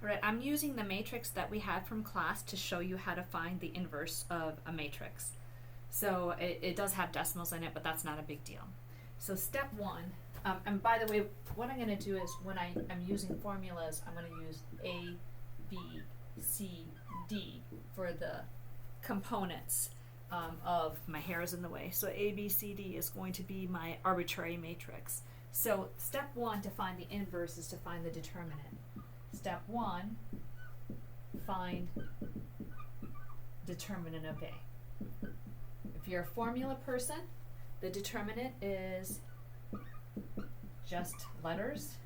Right, I'm using the matrix that we had from class to show you how to find the inverse of a matrix. So it does have decimals in it, but that's not a big deal. So step one, and by the way, what I'm going to do is when I'm using formulas, I'm going to use A, B, C, D for the components of my hair is in the way. So A, B, C, D is going to be my arbitrary matrix. So step one to find the inverse is to find the determinant. Step one, find determinant of A. If you're a formula person, the determinant is just letters.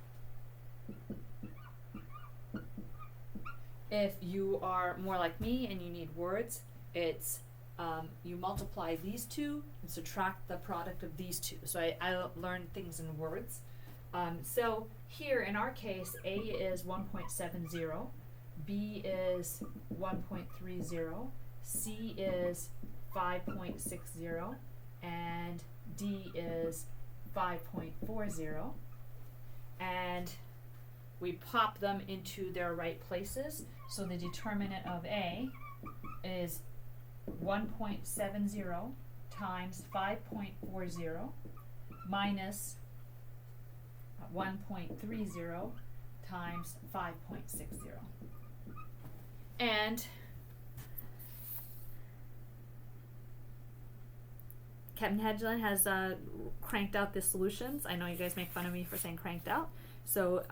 If you are more like me and you need words, it's you multiply these two and subtract the product of these two. So I learned things in words. So here in our case, A is 1.70, B is 1.30, C is 5.60, and D is 5.40. And we pop them into their right places. So the determinant of A is 1.70 times 5.40 minus 1.30 times 5.60. And Captain Hedgeland has cranked out the solutions. I know you guys make fun of me for saying cranked out. So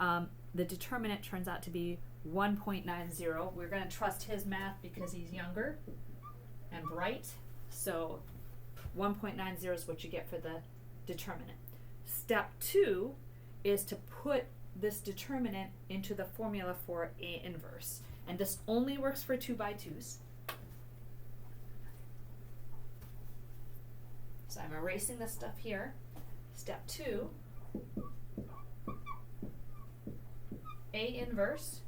the determinant turns out to be 1.90. We're going to trust his math because he's younger and bright. So 1.90 is what you get for the determinant. Step two is to put this determinant into the formula for A inverse. And this only works for 2x2s. So I'm erasing this stuff here. Step two, A inverse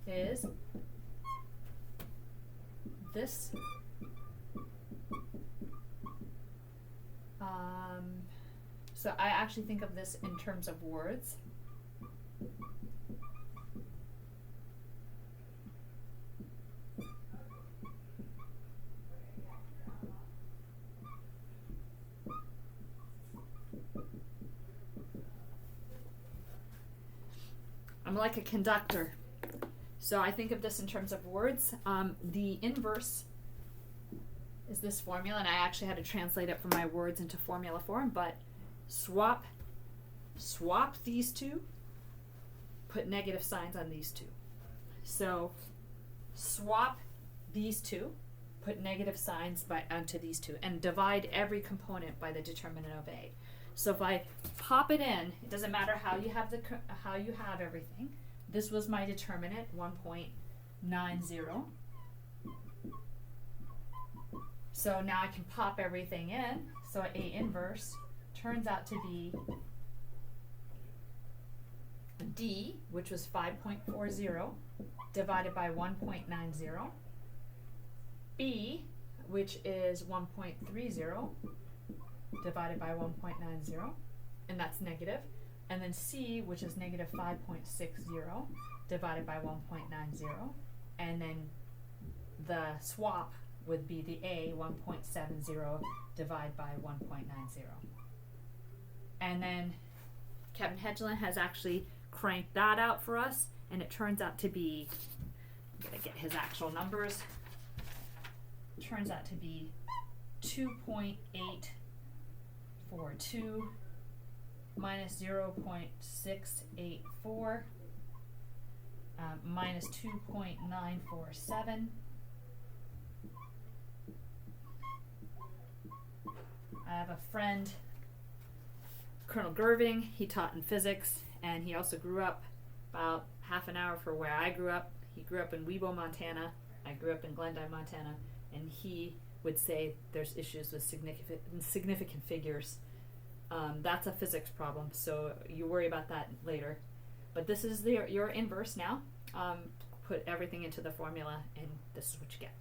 is this. So I actually think of this in terms of words. I'm like a conductor. So I think of this in terms of words. The inverse is this formula, and I actually had to translate it from my words into formula form, but swap these two, put negative signs on these two. So swap these two, put negative signs onto these two, and divide every component by the determinant of A. So if I pop it in, it doesn't matter how you have everything. This was my determinant, 1.90. So now I can pop everything in. So A inverse turns out to be D, which was 5.40, divided by 1.90. B, which is 1.30, divided by 1.90, and that's negative. And then C, which is negative 5.60, divided by 1.90. And then the swap would be the A, 1.70, divided by 1.90. And then Captain Hedgeland has actually cranked that out for us, and it turns out to be, I'm going to get his actual numbers, it turns out to be 2.842 minus 0.684 minus 2.947. I have a friend, Colonel Gerving. He taught in physics, and he also grew up about half an hour from where I grew up. He grew up in Webo, Montana. I grew up in Glendive, Montana, and he would say there's issues with significant figures. That's a physics problem, so you worry about that later. But this is your inverse now. Put everything into the formula, and this is what you get.